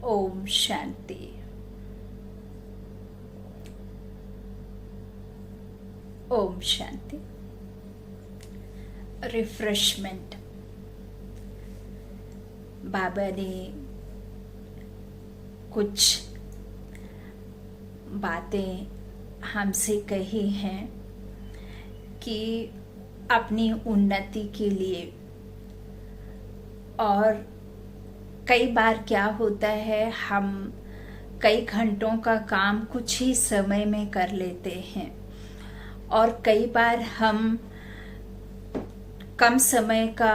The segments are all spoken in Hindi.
ओम शांति। ओम शांति। रिफ्रेशमेंट। बाबा ने कुछ बातें हमसे कही हैं कि अपनी उन्नति के लिए, और कई बार क्या होता है, हम कई घंटों का काम कुछ ही समय में कर लेते हैं और कई बार हम कम समय का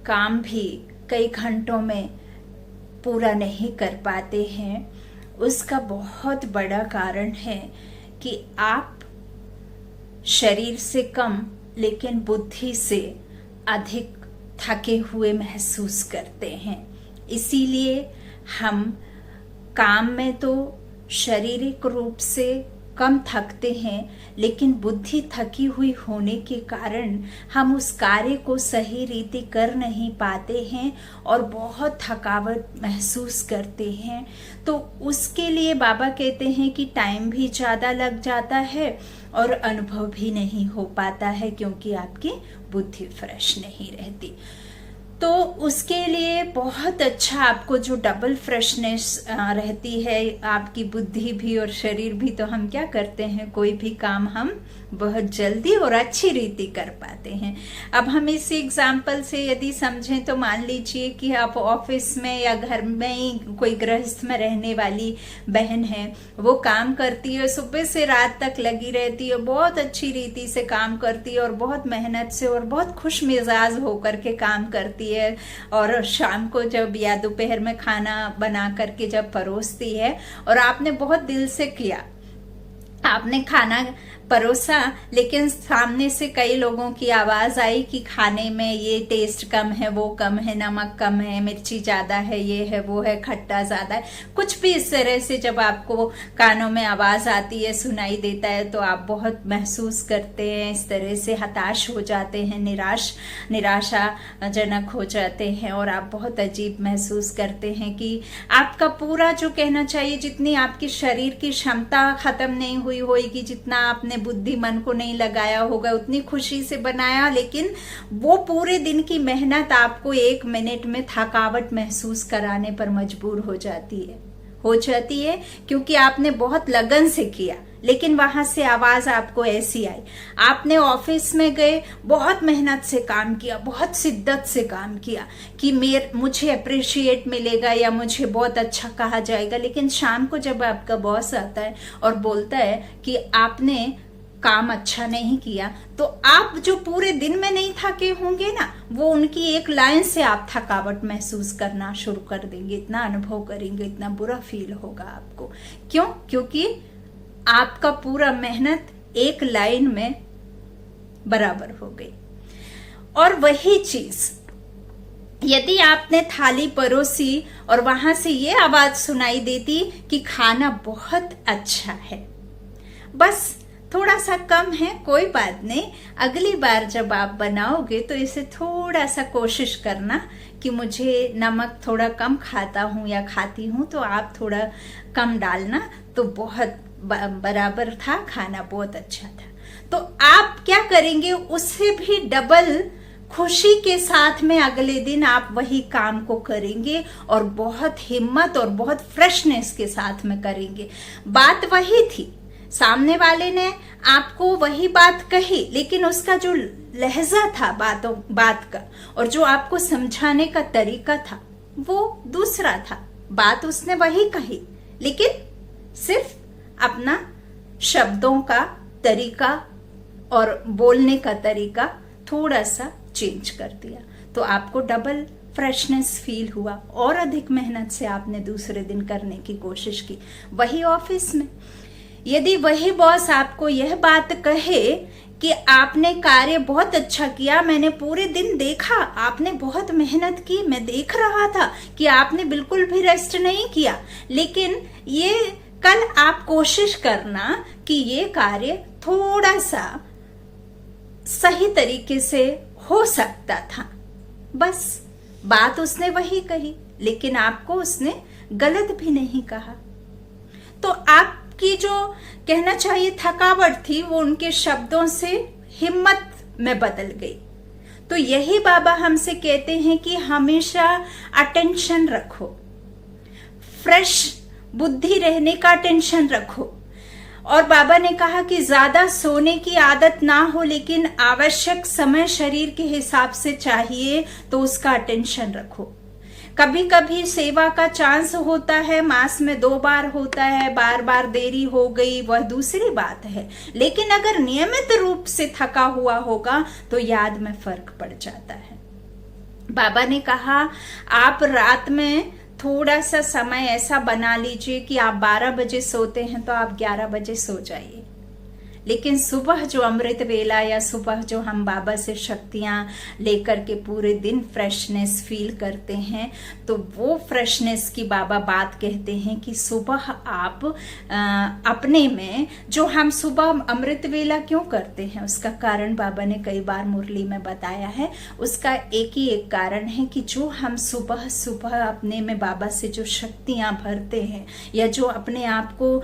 काम भी कई घंटों में पूरा नहीं कर पाते हैं। उसका बहुत बड़ा कारण है कि आप शरीर से कम लेकिन बुद्धि से अधिक थके हुए महसूस करते हैं। इसीलिए हम काम में तो शारीरिक रूप से कम थकते हैं, लेकिन बुद्धि थकी हुई होने के कारण हम उस कार्य को सही रीति कर नहीं पाते हैं और बहुत थकावट महसूस करते हैं। तो उसके लिए बाबा कहते हैं कि टाइम भी ज़्यादा लग जाता है और अनुभव भी नहीं हो पाता है, क्योंकि आपकी बुद्धि फ्रेश नहीं रहती। तो उसके लिए बहुत अच्छा, आपको जो डबल फ्रेशनेस रहती है, आपकी बुद्धि भी और शरीर भी, तो हम क्या करते हैं, कोई भी काम हम बहुत जल्दी और अच्छी रीति कर पाते हैं। अब हम इस एग्जाम्पल से यदि समझें तो मान लीजिए कि आप ऑफिस में या घर में ही कोई गृहस्थ में रहने वाली बहन है, वो काम करती है, सुबह से रात तक लगी रहती है, बहुत अच्छी रीति से काम करती है और बहुत मेहनत से और बहुत खुश मिजाज होकर के काम करती है, और शाम को जब या दोपहर में खाना बना करके जब परोसती है और आपने बहुत दिल से किया, आपने खाना परोसा, लेकिन सामने से कई लोगों की आवाज आई कि खाने में ये टेस्ट कम है, वो कम है, नमक कम है, मिर्ची ज्यादा है, ये है, वो है, खट्टा ज्यादा है, कुछ भी इस तरह से जब आपको कानों में आवाज आती है, सुनाई देता है, तो आप बहुत महसूस करते हैं, इस तरह से हताश हो जाते हैं, निराशाजनक हो जाते हैं और आप बहुत अजीब महसूस करते हैं कि आपका पूरा जो कहना चाहिए, जितनी आपकी शरीर की क्षमता खत्म नहीं हुई होगी, जितना आपने बुद्धि मन को नहीं लगाया होगा, उतनी खुशी से बनाया, लेकिन वो पूरे दिन की मेहनत आपको 1 मिनट में थकावट महसूस कराने पर मजबूर हो जाती है, क्योंकि आपने बहुत लगन से किया, लेकिन वहां से आवाज आपको ऐसी आई। आपने ऑफिस में गए, बहुत मेहनत से काम किया, बहुत शिद्दत से काम किया कि मुझे अप्रिशिएट मिलेगा या मुझे बहुत अच्छा कहा जाएगा, लेकिन शाम को जब आपका बॉस आता है और बोलता है कि आपने काम अच्छा नहीं किया, तो आप जो पूरे दिन में नहीं थके होंगे ना, वो उनकी एक लाइन से आप थकावट महसूस करना शुरू कर देंगे, इतना अनुभव करेंगे, इतना बुरा फील होगा आपको। क्यों? क्योंकि आपका पूरा मेहनत एक लाइन में बराबर हो गई। और वही चीज यदि आपने थाली परोसी और वहां से ये आवाज सुनाई देती कि खाना बहुत अच्छा है, बस थोड़ा सा कम है, कोई बात नहीं, अगली बार जब आप बनाओगे तो इसे थोड़ा सा कोशिश करना कि मुझे नमक थोड़ा कम खाता हूं या खाती हूं, तो आप थोड़ा कम डालना, तो बहुत बराबर था, खाना बहुत अच्छा था। तो आप क्या करेंगे, उससे भी डबल खुशी के साथ में अगले दिन आप वही काम को करेंगे और बहुत हिम्मत और बहुत फ्रेशनेस के साथ में करेंगे। बात वही थी, सामने वाले ने आपको वही बात कही, लेकिन उसका जो लहजा था बात का और जो आपको समझाने का तरीका था वो दूसरा था। बात उसने वही कही, लेकिन सिर्फ अपना शब्दों का तरीका और बोलने का तरीका थोड़ा सा चेंज कर दिया, तो आपको डबल फ्रेशनेस फील हुआ और अधिक मेहनत से आपने दूसरे दिन करने की कोशिश की। वही ऑफिस में यदि वही बॉस आपको यह बात कहे कि आपने कार्य बहुत अच्छा किया, मैंने पूरे दिन देखा, आपने बहुत मेहनत की, मैं देख रहा था कि आपने बिल्कुल भी रेस्ट नहीं किया, लेकिन ये कल आप कोशिश करना कि ये कार्य थोड़ा सा सही तरीके से हो सकता था। बस बात उसने वही कही, लेकिन आपको उसने गलत भी नहीं कहा। तो आपकी जो कहना चाहिए थकावट थी वो उनके शब्दों से हिम्मत में बदल गई। तो यही बाबा हमसे कहते हैं कि हमेशा अटेंशन रखो, फ्रेश बुद्धि रहने का अटेंशन रखो। और बाबा ने कहा कि ज्यादा सोने की आदत ना हो, लेकिन आवश्यक समय शरीर के हिसाब से चाहिए, तो उसका अटेंशन रखो। कभी कभी सेवा का चांस होता है, मास में 2 बार होता है, बार बार देरी हो गई, वह दूसरी बात है, लेकिन अगर नियमित रूप से थका हुआ होगा तो याद में फर्क पड़ जाता है। बाबा ने कहा आप रात में थोड़ा सा समय ऐसा बना लीजिए कि आप 12 बजे सोते हैं तो आप 11 बजे सो जाइए, लेकिन सुबह जो अमृत वेला या सुबह जो हम बाबा से शक्तियां लेकर के पूरे दिन फ्रेशनेस फील करते हैं, तो वो फ्रेशनेस की बाबा बात कहते हैं कि सुबह आप अपने में जो हम सुबह अमृत वेला क्यों करते हैं, उसका कारण बाबा ने कई बार मुरली में बताया है। उसका एक ही एक कारण है कि जो हम सुबह सुबह अपने में बाबा से जो शक्तियां भरते हैं, या जो अपने आप को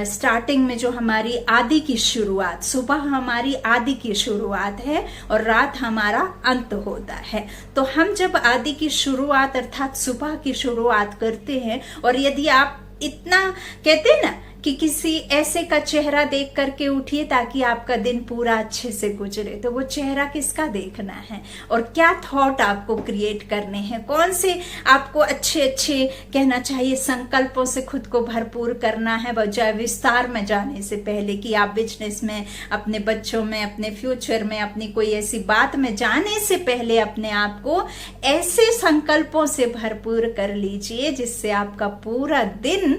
स्टार्टिंग में जो हमारी आदि की शुरुआत, सुबह हमारी आदि की शुरुआत है और रात हमारा अंत होता है। तो हम जब आदि की शुरुआत अर्थात सुबह की शुरुआत करते हैं, और यदि आप इतना कहते हैं ना कि किसी ऐसे का चेहरा देख करके उठिए ताकि आपका दिन पूरा अच्छे से गुजरे, तो वो चेहरा किसका देखना है और क्या थॉट आपको क्रिएट करने हैं, कौन से आपको अच्छे अच्छे कहना चाहिए संकल्पों से खुद को भरपूर करना है, बजाय विस्तार में जाने से पहले कि आप बिजनेस में, अपने बच्चों में, अपने फ्यूचर में, अपनी कोई ऐसी बात में जाने से पहले अपने आप को ऐसे संकल्पों से भरपूर कर लीजिए जिससे आपका पूरा दिन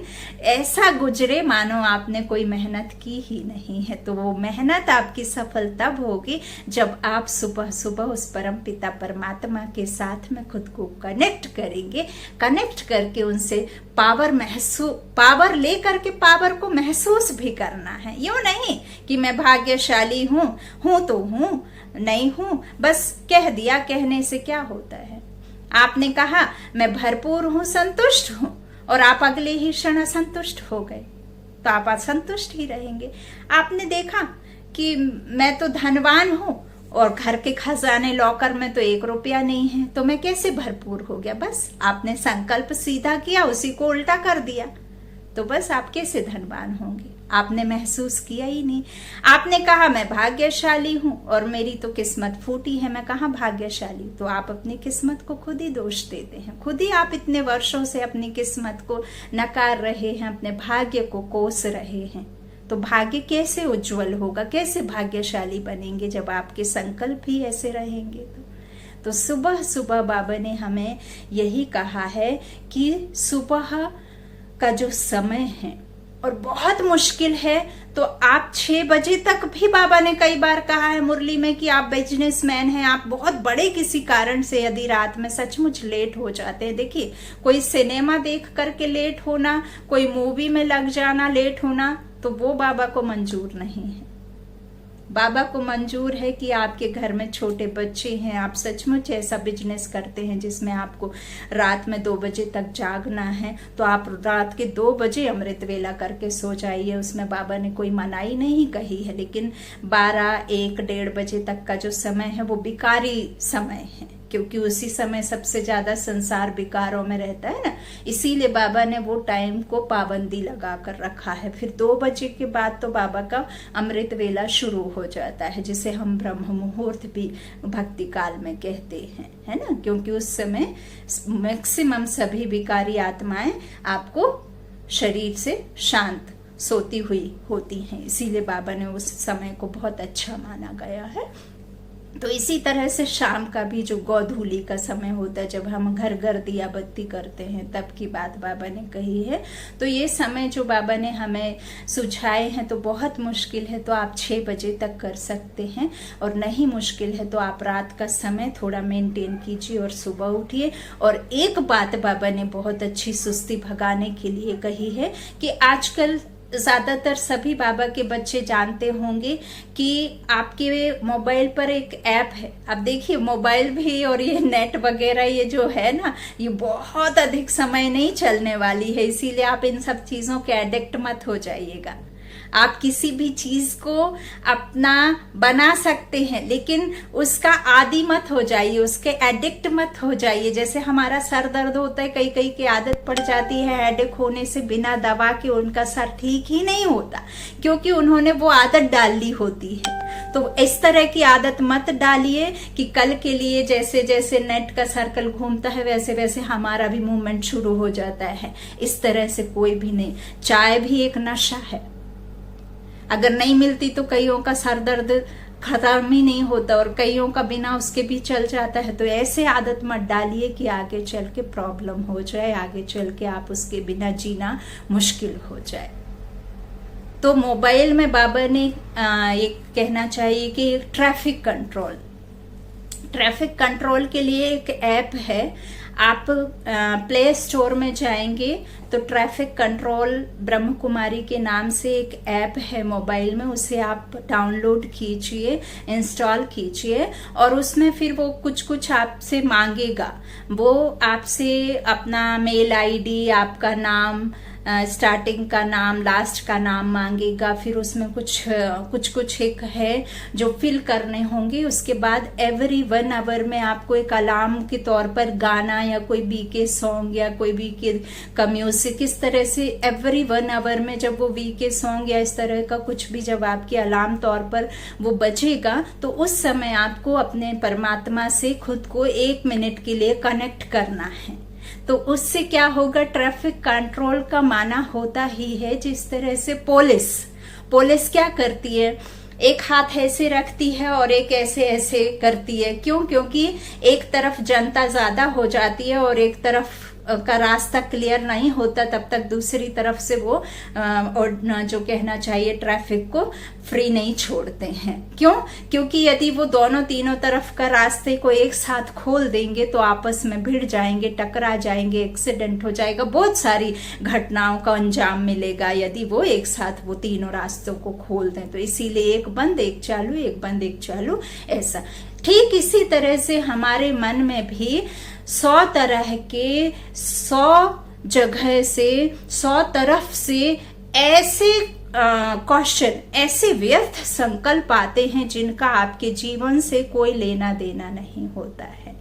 ऐसा गुजरे मानो आपने कोई मेहनत की ही नहीं है। तो वो मेहनत आपकी सफल तब होगी जब आप सुबह सुबह उस परम पिता परमात्मा के साथ में खुद को कनेक्ट करेंगे। कनेक्ट करके उनसे पावर ले करके पावर को महसूस भी करना है। यूं नहीं कि मैं भाग्यशाली हूं तो हूं, नहीं हूं बस कह दिया, कहने से क्या होता है। आपने कहा मैं भरपूर हूं, संतुष्ट हूं, और आप अगले ही क्षण असंतुष्ट हो गए, तो आप असंतुष्ट ही रहेंगे। आपने देखा कि मैं तो धनवान हूं और घर के खजाने लॉकर में तो 1 रुपया नहीं है, तो मैं कैसे भरपूर हो गया। बस आपने संकल्प सीधा किया, उसी को उल्टा कर दिया, तो बस आप कैसे धनवान होंगे। आपने महसूस किया ही नहीं। आपने कहा मैं भाग्यशाली हूं और मेरी तो किस्मत फूटी है, मैं कहाँ भाग्यशाली। तो आप अपनी किस्मत को खुद ही दोष देते हैं, खुद ही आप इतने वर्षों से अपनी किस्मत को नकार रहे हैं, अपने भाग्य को कोस रहे हैं। तो भाग्य कैसे उज्जवल होगा, कैसे भाग्यशाली बनेंगे जब आपके संकल्प ही ऐसे रहेंगे। तो सुबह सुबह बाबा ने हमें यही कहा है कि सुबह का जो समय है और बहुत मुश्किल है, तो आप 6 बजे तक भी, बाबा ने कई बार कहा है मुरली में कि आप बिजनेसमैन हैं, आप बहुत बड़े किसी कारण से यदि रात में सचमुच लेट हो जाते हैं, देखिए कोई सिनेमा देख करके लेट होना, कोई मूवी में लग जाना लेट होना, तो वो बाबा को मंजूर नहीं है। बाबा को मंजूर है कि आपके घर में छोटे बच्चे हैं, आप सचमुच ऐसा बिजनेस करते हैं जिसमें आपको रात में 2 बजे तक जागना है, तो आप रात के 2 बजे अमृत वेला करके सो जाइए। उसमें बाबा ने कोई मनाही नहीं कही है, लेकिन 12, 1, 1:30 बजे तक का जो समय है वो बिकारी समय है, क्योंकि उसी समय सबसे ज्यादा संसार विकारों में रहता है ना, इसीलिए बाबा ने वो टाइम को पाबंदी लगा कर रखा है। फिर 2 बजे के बाद तो बाबा का अमृत वेला शुरू हो जाता है, जिसे हम ब्रह्म मुहूर्त भी भक्ति काल में कहते हैं, है ना, क्योंकि उस समय मैक्सिमम सभी विकारी आत्माएं आपको शरीर से शांत सोती हुई होती हैं, इसीलिए बाबा ने उस समय को बहुत अच्छा माना गया है। तो इसी तरह से शाम का भी जो गोधूली का समय होता है, जब हम घर घर दिया बत्ती करते हैं, तब की बात बाबा ने कही है। तो ये समय जो बाबा ने हमें सुझाए हैं तो बहुत मुश्किल है, तो आप 6 बजे तक कर सकते हैं, और नहीं मुश्किल है तो आप रात का समय थोड़ा मेंटेन कीजिए और सुबह उठिए। और एक बात बाबा ने बहुत अच्छी सुस्ती भगाने के लिए कही है कि आजकल ज्यादातर सभी बाबा के बच्चे जानते होंगे कि आपके मोबाइल पर एक ऐप है। अब देखिए मोबाइल भी और ये नेट वगैरह ये जो है ना, ये बहुत अधिक समय नहीं चलने वाली है, इसीलिए आप इन सब चीजों के एडिक्ट मत हो जाइएगा। आप किसी भी चीज को अपना बना सकते हैं, लेकिन उसका आदी मत हो जाइए, उसके एडिक्ट मत हो जाइए। जैसे हमारा सर दर्द होता है, कई कई की आदत पड़ जाती है हेडेक होने से, बिना दवा के उनका सर ठीक ही नहीं होता, क्योंकि उन्होंने वो आदत डाल ली होती है। तो इस तरह की आदत मत डालिए कि कल के लिए जैसे जैसे नेट का सर्कल घूमता है वैसे वैसे हमारा भी मूवमेंट शुरू हो जाता है। इस तरह से कोई भी नहीं। चाय भी एक नशा है, अगर नहीं मिलती तो कईयों का सर दर्द खत्म ही नहीं होता और कईयों का बिना उसके भी चल जाता है। तो ऐसे आदत मत डालिए कि आगे चल के प्रॉब्लम हो जाए, आगे चल के आप उसके बिना जीना मुश्किल हो जाए। तो मोबाइल में बाबा ने एक कहना चाहिए कि ट्रैफिक कंट्रोल के लिए एक ऐप है। आप प्ले स्टोर में जाएंगे तो ट्रैफिक कंट्रोल ब्रह्म कुमारी के नाम से एक ऐप है मोबाइल में, उसे आप डाउनलोड कीजिए, इंस्टॉल कीजिए और उसमें फिर वो कुछ आपसे मांगेगा। वो आपसे अपना मेल आईडी, आपका नाम, स्टार्टिंग का नाम, लास्ट का नाम मांगेगा। फिर उसमें कुछ एक है जो फिल करने होंगे। उसके बाद एवरी 1 आवर में आपको एक अलार्म के तौर पर गाना या कोई बीके सॉन्ग या कोई बीके का म्यूजिक, इस तरह से एवरी 1 आवर में जब वो बीके सॉन्ग या इस तरह का कुछ भी जब आपके अलार्म तौर पर वो बजेगा, तो उस समय आपको अपने परमात्मा से खुद को 1 मिनट के लिए कनेक्ट करना है। तो उससे क्या होगा, ट्रैफिक कंट्रोल का माना होता ही है जिस तरह से पुलिस क्या करती है, एक हाथ ऐसे रखती है और एक ऐसे करती है। क्यों? क्योंकि एक तरफ जनता ज्यादा हो जाती है और एक तरफ का रास्ता क्लियर नहीं होता, तब तक दूसरी तरफ से वो और जो कहना चाहिए ट्रैफिक को फ्री नहीं छोड़ते हैं। क्यों? क्योंकि यदि वो तीनों तरफ का रास्ते को एक साथ खोल देंगे तो आपस में भिड़ जाएंगे, टकरा जाएंगे, एक्सीडेंट हो जाएगा, बहुत सारी घटनाओं का अंजाम मिलेगा यदि वो एक साथ वो तीनों रास्तों को खोल दें। तो इसीलिए एक बंद एक चालू, एक बंद एक चालू, ऐसा। ठीक इसी तरह से हमारे मन में भी 100 तरह के 100 जगह से 100 तरफ से ऐसे क्वेश्चन, ऐसे व्यर्थ संकल्प आते हैं जिनका आपके जीवन से कोई लेना देना नहीं होता है।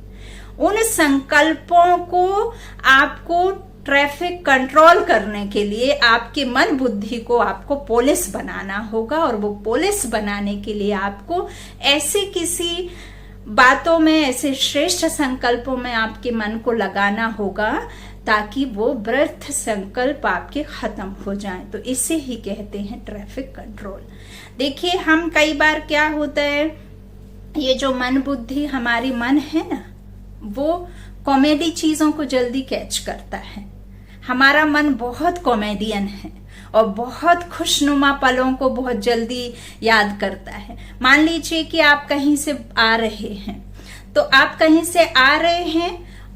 उन संकल्पों को आपको ट्रैफिक कंट्रोल करने के लिए आपके मन बुद्धि को आपको पुलिस बनाना होगा, और वो पुलिस बनाने के लिए आपको ऐसे किसी बातों में, ऐसे श्रेष्ठ संकल्पों में आपके मन को लगाना होगा ताकि वो व्यर्थ संकल्प आपके खत्म हो जाएं। तो इसे ही कहते हैं ट्रैफिक कंट्रोल। देखिए हम कई बार क्या होता है, ये जो मन बुद्धि हमारी मन है ना, वो कॉमेडी चीजों को जल्दी कैच करता है। हमारा मन बहुत कॉमेडियन है और बहुत खुशनुमा पलों को बहुत जल्दी याद करता है। मान लीजिए कि आप कहीं से आ रहे हैं, तो आप कहीं से आ रहे हैं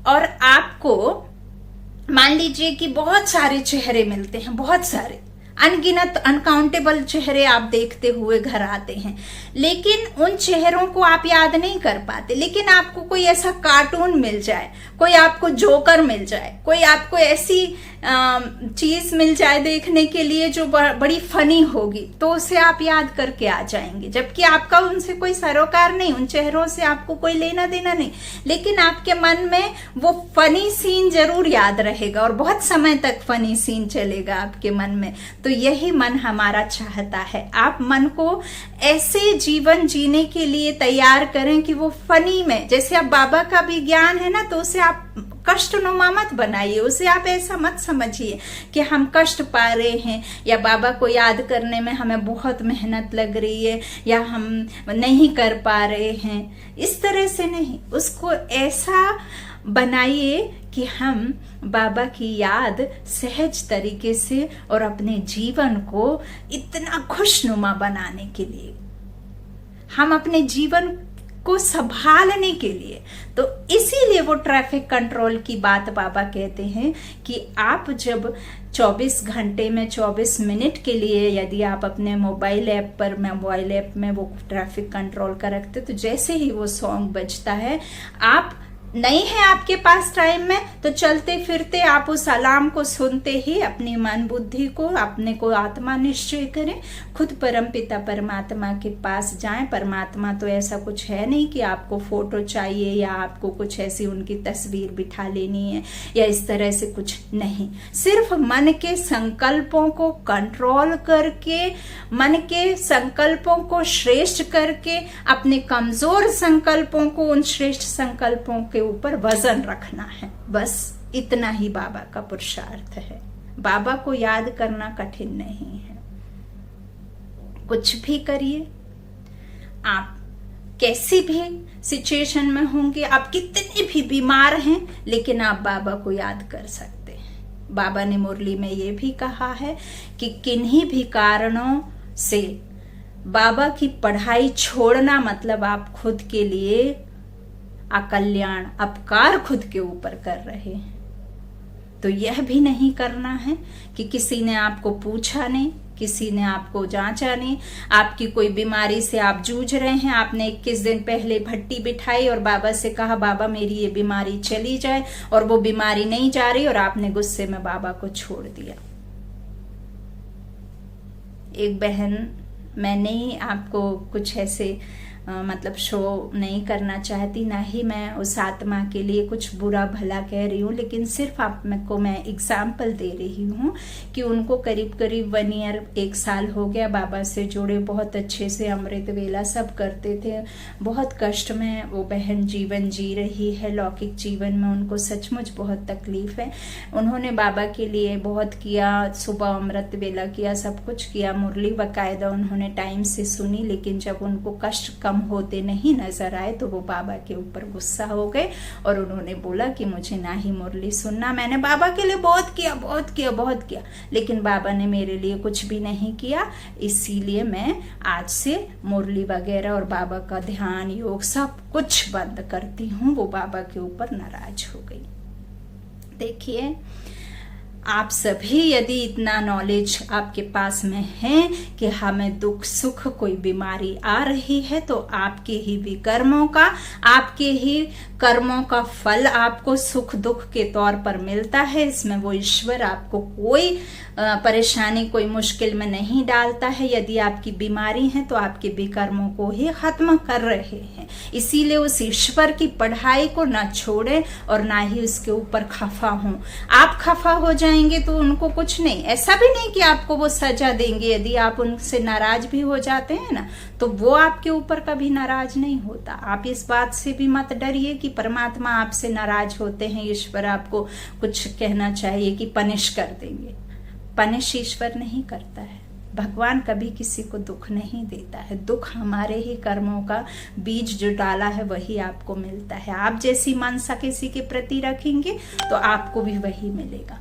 और आपको मान लीजिए कि बहुत सारे चेहरे मिलते हैं, बहुत सारे अनगिनत अनकाउंटेबल चेहरे आप देखते हुए घर आते हैं, लेकिन उन चेहरों को आप याद नहीं कर पाते। लेकिन आपको कोई ऐसा कार्टून मिल जाए, कोई आपको जोकर मिल जाए, कोई आपको ऐसी चीज मिल जाए देखने के लिए जो बड़ी फनी होगी, तो उसे आप याद करके आ जाएंगे, जबकि आपका उनसे कोई सरोकार नहीं, उन चेहरों से आपको कोई लेना देना नहीं, लेकिन आपके मन में वो फनी सीन जरूर याद रहेगा और बहुत समय तक फनी सीन चलेगा आपके मन में। तो यही मन हमारा चाहता है, आप मन को ऐसे जीवन जीने के लिए तैयार करें कि वो फनी में, जैसे अब बाबा का भी ज्ञान है ना, तो उसे आप कष्टनुमा मत बनाइए, उसे आप ऐसा मत समझिए कि हम कष्ट पा रहे हैं या बाबा को याद करने में हमें बहुत मेहनत लग रही है या हम नहीं कर पा रहे हैं। इस तरह से नहीं, उसको ऐसा बनाइए कि हम बाबा की याद सहज तरीके से और अपने जीवन को इतना खुशनुमा बनाने के लिए हम अपने जीवन को संभालने के लिए। तो इसीलिए वो ट्रैफिक कंट्रोल की बात बाबा कहते हैं कि आप जब 24 घंटे में 24 मिनट के लिए यदि आप अपने मोबाइल ऐप में वो ट्रैफिक कंट्रोल का रखते, तो जैसे ही वो सॉन्ग बजता है, आप नहीं है आपके पास टाइम में, तो चलते फिरते आप उस अलार्म को सुनते ही अपनी मन बुद्धि को, अपने को आत्मा निश्चय करें, खुद परम पिता परमात्मा के पास जाएं। परमात्मा तो ऐसा कुछ है नहीं कि आपको फोटो चाहिए या आपको कुछ ऐसी उनकी तस्वीर बिठा लेनी है या इस तरह से कुछ नहीं। सिर्फ मन के संकल्पों को कंट्रोल करके, मन के संकल्पों को श्रेष्ठ करके, अपने कमजोर संकल्पों को उन श्रेष्ठ संकल्पों के ऊपर वजन रखना है। बस इतना ही बाबा का पुरुषार्थ है। बाबा को याद करना कठिन नहीं है। कुछ भी करिए, आप कैसी भी सिचुएशन में होंगे, आप कितने भी बीमार हैं, लेकिन आप बाबा को याद कर सकते हैं। बाबा ने मुरली में ये भी कहा है कि किन्हीं भी कारणों से बाबा की पढ़ाई छोड़ना मतलब आप खुद के लिए अकल्याण, अपकार खुद के ऊपर कर रहे हैं। तो यह भी नहीं करना है कि किसी ने आपको पूछा नहीं, किसी ने आपको जांचा नहीं, आपकी कोई बीमारी से आप जूझ रहे हैं, आपने 21 दिन पहले भट्टी बिठाई और बाबा से कहा बाबा मेरी ये बीमारी चली जाए, और वो बीमारी नहीं जा रही और आपने गुस्से में बाबा को छोड़ दिया। एक बहन, मैं नहीं आपको कुछ ऐसे मतलब शो नहीं करना चाहती, ना ही मैं उस आत्मा के लिए कुछ बुरा भला कह रही हूँ, लेकिन सिर्फ आप को मैं एग्जाम्पल दे रही हूँ कि उनको करीब करीब 1 ईयर 1 साल हो गया बाबा से जुड़े, बहुत अच्छे से अमृत वेला सब करते थे। बहुत कष्ट में वो बहन जीवन जी रही है, लौकिक जीवन में उनको सचमुच बहुत तकलीफ है। उन्होंने बाबा के लिए बहुत किया, सुबह अमृत वेला किया, सब कुछ किया, मुरली बाकायदा उन्होंने टाइम से सुनी, लेकिन जब उनको कष्ट कम होते नहीं नजर आए तो वो बाबा के ऊपर गुस्सा हो गए और उन्होंने बोला कि मुझे ना ही मुरली सुनना। मैंने बाबा के लिए बहुत किया, लेकिन बाबा ने मेरे लिए कुछ भी नहीं किया, इसीलिए मैं आज से मुरली वगैरह और बाबा का ध्यान योग सब कुछ बंद करती हूँ। वो बाबा के ऊपर नाराज हो गई। देखिए, आप सभी यदि इतना नॉलेज आपके पास में है कि हमें दुख सुख कोई बीमारी आ रही है, तो आपके ही विकर्मों का, आपके ही कर्मों का फल आपको सुख दुख के तौर पर मिलता है। इसमें वो ईश्वर आपको कोई परेशानी, कोई मुश्किल में नहीं डालता है। यदि आपकी बीमारी है तो आपके विकर्मों को ही खत्म कर रहे हैं। इसीलिए उस ईश्वर की पढ़ाई को ना छोड़ें और ना ही उसके ऊपर खफा हों। आप खफा हो जाएंगे तो उनको कुछ नहीं, ऐसा भी नहीं कि आपको वो सजा देंगे। यदि आप उनसे नाराज भी हो जाते हैं ना, तो वो आपके ऊपर कभी नाराज नहीं होता। आप इस बात से भी मत डरिए कि परमात्मा आपसे नाराज होते हैं, ईश्वर आपको कुछ कहना चाहिए कि पनिश कर देंगे। पनिश ईश्वर नहीं करता है। भगवान कभी किसी को दुख नहीं देता है। दुख हमारे ही कर्मों का बीज जो डाला है वही आपको मिलता है। आप जैसी मनसा किसी के प्रति रखेंगे तो आपको भी वही मिलेगा।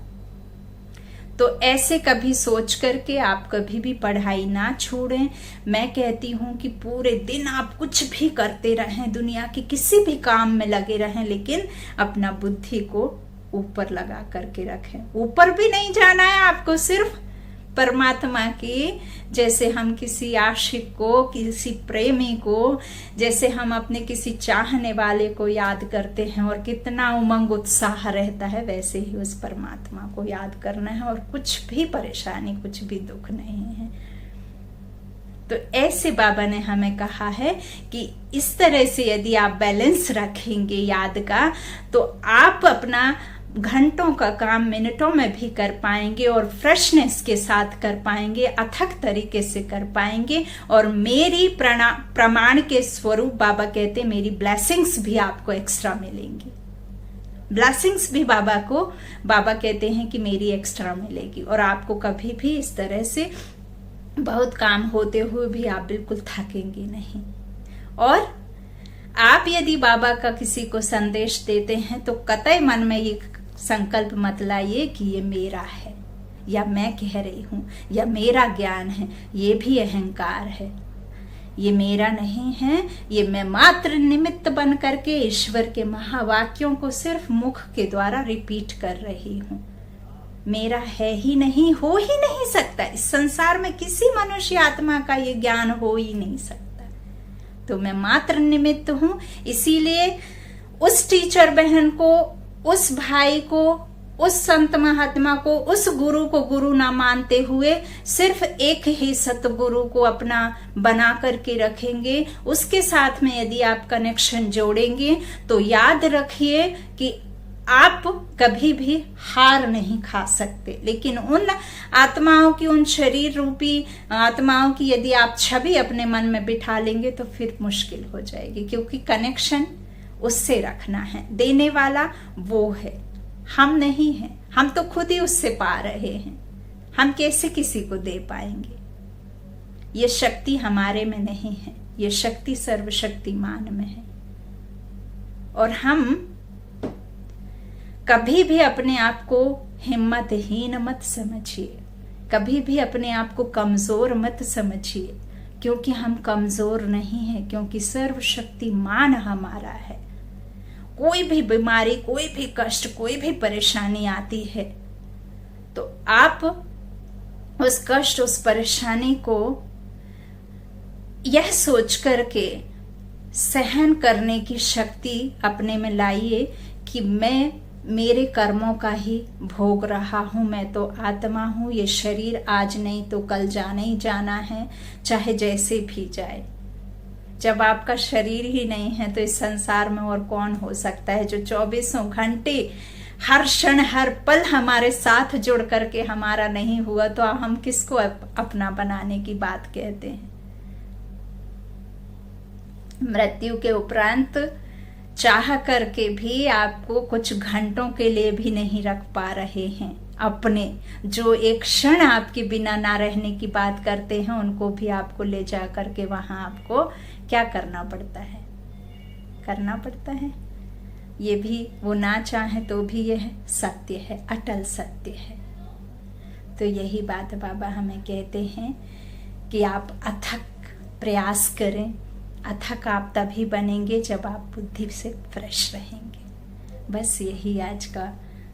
तो ऐसे कभी सोच करके आप कभी भी पढ़ाई ना छोड़ें। मैं कहती हूँ कि पूरे दिन आप कुछ भी करते रहें, दुनिया के किसी भी काम में लगे रहें, लेकिन अपना बुद्धि को ऊपर लगा करके रखें। ऊपर भी नहीं जाना है आपको, सिर्फ परमात्मा की, जैसे हम किसी आशिक को, किसी प्रेमी को, जैसे हम अपने किसी चाहने वाले को याद करते हैं और कितना उमंग उत्साह रहता है, वैसे ही उस परमात्मा को याद करना है। और कुछ भी परेशानी, कुछ भी दुख नहीं है। तो ऐसे बाबा ने हमें कहा है कि इस तरह से यदि आप बैलेंस रखेंगे याद का, तो आप अपना घंटों का काम मिनटों में भी कर पाएंगे और फ्रेशनेस के साथ कर पाएंगे, अथक तरीके से कर पाएंगे। और मेरी प्रमाण के स्वरूप बाबा कहते हैं, मेरी ब्लेसिंग्स भी आपको एक्स्ट्रा मिलेंगी। ब्लेसिंग्स भी बाबा कहते हैं कि मेरी एक्स्ट्रा मिलेगी। और आपको कभी भी इस तरह से बहुत काम होते हुए भी आप बिल्कुल थकेंगे नहीं। और आप यदि बाबा का किसी को संदेश देते हैं तो कतई मन में ये संकल्प मत लाइए कि ये मेरा है, या मैं कह रही हूं, या मेरा ज्ञान है। ये भी अहंकार है। ये मेरा नहीं है, ये मैं मात्र निमित्त बन करके ईश्वर के महावाक्यों को सिर्फ मुख के द्वारा रिपीट कर रही हूं। मेरा है ही नहीं, हो ही नहीं सकता। इस संसार में किसी मनुष्य आत्मा का ये ज्ञान हो ही नहीं सकता। तो मैं मात्र निमित्त हूं। इसीलिए उस टीचर बहन को, उस भाई को, उस संत महात्मा को, उस गुरु को गुरु ना मानते हुए सिर्फ एक ही सतगुरु को अपना बना करके रखेंगे। उसके साथ में यदि आप कनेक्शन जोड़ेंगे तो याद रखिए कि आप कभी भी हार नहीं खा सकते। लेकिन उन आत्माओं की, उन शरीर रूपी आत्माओं की यदि आप छवि अपने मन में बिठा लेंगे तो फिर मुश्किल हो जाएगी, क्योंकि कनेक्शन उससे रखना है। देने वाला वो है, हम नहीं हैं। हम तो खुद ही उससे पा रहे हैं। हम कैसे किसी को दे पाएंगे? ये शक्ति हमारे में नहीं है, ये शक्ति सर्वशक्तिमान में है। और हम कभी भी अपने आप को हिम्मतहीन मत समझिए, कभी भी अपने आप को कमजोर मत समझिए, क्योंकि हम कमजोर नहीं हैं, क्योंकि सर्वशक्तिमान हमारा है। कोई भी बीमारी, कोई भी कष्ट, कोई भी परेशानी आती है तो आप उस कष्ट, उस परेशानी को यह सोच करके सहन करने की शक्ति अपने में लाइए कि मैं मेरे कर्मों का ही भोग रहा हूं। मैं तो आत्मा हूं, ये शरीर आज नहीं तो कल जाना ही जाना है, चाहे जैसे भी जाए। जब आपका शरीर ही नहीं है तो इस संसार में और कौन हो सकता है, जो 24 घंटे हर क्षण हर पल हमारे साथ जुड़ करके हमारा नहीं हुआ तो हम किसको अपना बनाने की बात कहते हैं। मृत्यु के उपरांत चाह करके भी आपको कुछ घंटों के लिए भी नहीं रख पा रहे हैं अपने। जो एक क्षण आपके बिना ना रहने की बात करते हैं, उनको भी आपको ले जा करके वहां आपको क्या करना पड़ता है, करना पड़ता है। ये भी वो ना चाहे तो भी यह सत्य है, अटल सत्य है। तो यही बात बाबा हमें कहते हैं कि आप अथक प्रयास करें। अथक आप तभी बनेंगे जब आप बुद्धि से फ्रेश रहेंगे। बस यही आज का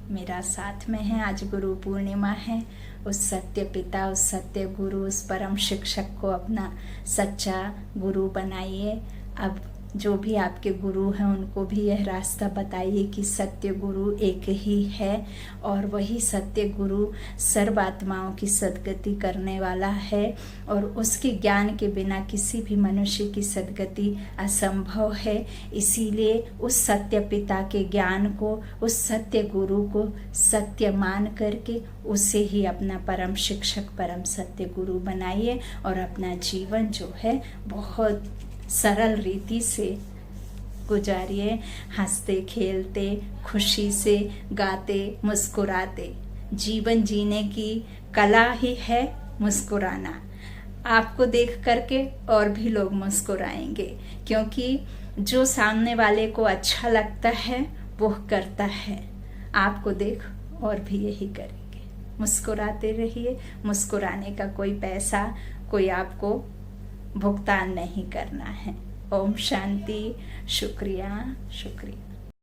मेरा साथ में है। आज गुरु पूर्णिमा है। उस सत्य पिता, उस सत्य गुरु, उस परम शिक्षक को अपना सच्चा गुरु बनाइए। अब जो भी आपके गुरु हैं उनको भी यह रास्ता बताइए कि सत्य गुरु एक ही है और वही सत्य गुरु सर्व आत्माओं की सद्गति करने वाला है और उसके ज्ञान के बिना किसी भी मनुष्य की सद्गति असंभव है। इसीलिए उस सत्य पिता के ज्ञान को, उस सत्य गुरु को सत्य मान करके उसे ही अपना परम शिक्षक, परम सत्य गुरु बनाइए और अपना जीवन जो है बहुत सरल रीति से गुजारिए। हंसते खेलते, खुशी से गाते, मुस्कुराते। जीवन जीने की कला ही है मुस्कुराना। आपको देख करके और भी लोग मुस्कुराएंगे, क्योंकि जो सामने वाले को अच्छा लगता है वो करता है। आपको देख और भी यही करेंगे। मुस्कुराते रहिए। मुस्कुराने का कोई पैसा, कोई आपको भुगतान नहीं करना है। ओम शांति। शुक्रिया, शुक्रिया।